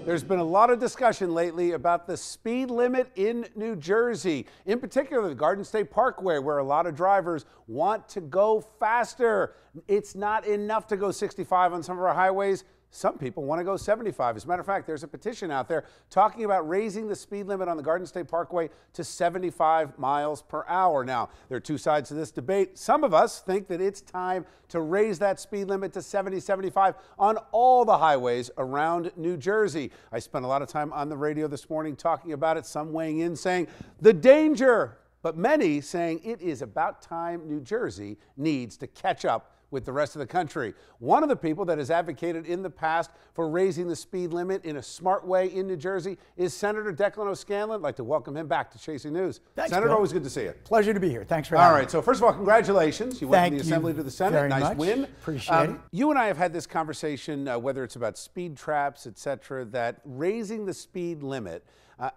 There's been a lot of discussion lately about the speed limit in New Jersey, in particular the Garden State Parkway, where a lot of drivers want to go faster. It's not enough to go 65 on some of our highways. Some people want to go 75. As a matter of fact, there's a petition out there talking about raising the speed limit on the Garden State Parkway to 75 miles per hour. Now, there are two sides to this debate. Some of us think that it's time to raise that speed limit to 70, 75 on all the highways around New Jersey. I spent a lot of time on the radio this morning talking about it, some weighing in saying the danger, but many saying it is about time New Jersey needs to catch up with the rest of the country. One of the people that has advocated in the past for raising the speed limit in a smart way in New Jersey is Senator Declan O'Scanlan. I'd like to welcome him back to Chasing News. Thanks, Senator, Bill. always good to see you. Pleasure to be here. Thanks for having me. All right, so first of all, congratulations. You went from the Assembly to the Senate. Very nice much. win. Appreciate it. You and I have had this conversation, whether it's about speed traps, et cetera, that raising the speed limit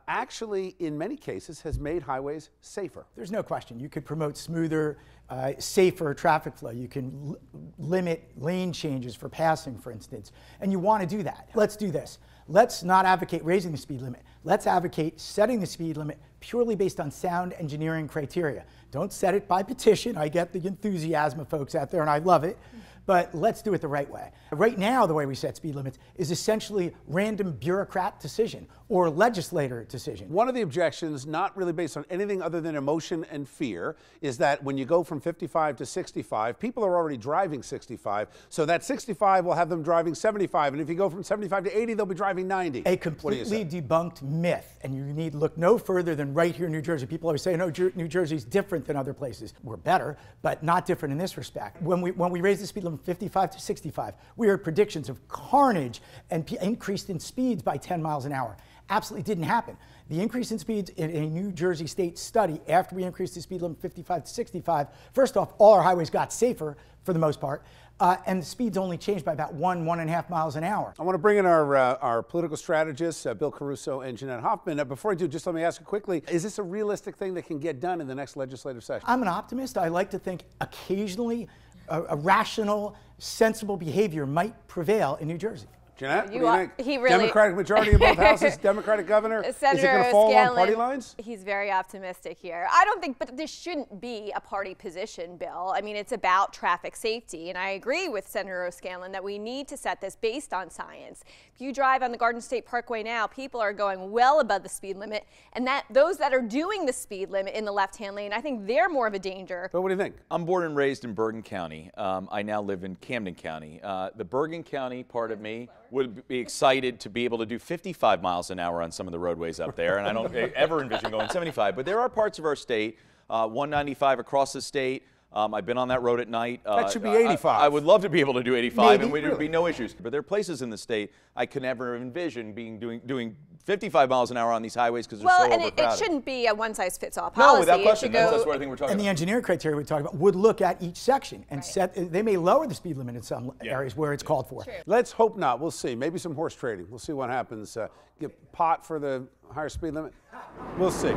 actually, in many cases, has made highways safer. There's no question. You could promote smoother, safer traffic flow. You can limit lane changes for passing, for instance, and you want to do that. Let's do this. Let's not advocate raising the speed limit. Let's advocate setting the speed limit purely based on sound engineering criteria. Don't set it by petition. I get the enthusiasm of folks out there, and I love it. But let's do it the right way. Right now, the way we set speed limits is essentially random bureaucrat decision or legislator decision. One of the objections, not really based on anything other than emotion and fear, is that when you go from 55 to 65, people are already driving 65, so that 65 will have them driving 75, and if you go from 75 to 80, they'll be driving 90. A completely debunked myth, and you need to look no further than right here in New Jersey. People always say, no, New Jersey's different than other places. We're better, but not different in this respect. When we raise the speed limit from 55 to 65, we heard predictions of carnage and increased in speeds by 10 miles an hour. Absolutely didn't happen. The increase in speeds in a New Jersey state study after we increased the speed limit from 55 to 65, first off, all our highways got safer for the most part, and the speeds only changed by about 1.5 miles an hour. I want to bring in our political strategists, Bill Caruso and Jeanette Hoffman. Before I do, just let me ask you quickly, is this a realistic thing that can get done in the next legislative session? I'm an optimist. I like to think occasionally a rational, sensible behavior might prevail in New Jersey. Jeanette, what do you think? He really, Democratic majority in both houses, Democratic governor. Senator Is it going to fall on party lines? He's very optimistic here. I don't think, but this shouldn't be a party position, Bill. I mean, it's about traffic safety, and I agree with Senator O'Scanlan that we need to set this based on science. If you drive on the Garden State Parkway now, people are going well above the speed limit, and those that are doing the speed limit in the left-hand lane, I think they're more of a danger. But what do you think? I'm born and raised in Bergen County. I now live in Camden County. The Bergen County part of me would be excited to be able to do 55 miles an hour on some of the roadways up there, and I don't ever envision going 75. But there are parts of our state, 195 across the state. I've been on that road at night. That should be 85. I would love to be able to do 85, Maybe, and there'd be no issues. But there are places in the state I could never envision doing 55 miles an hour on these highways because they're so overcrowded. Well, and it shouldn't be a one-size-fits-all policy. No, without question. That's what I think we're talking about. And the engineering criteria we talked about would look at each section and they may lower the speed limit in some areas where it's called for. True. Let's hope not. We'll see. Maybe some horse trading. We'll see what happens. Get pot for the higher speed limit. We'll see.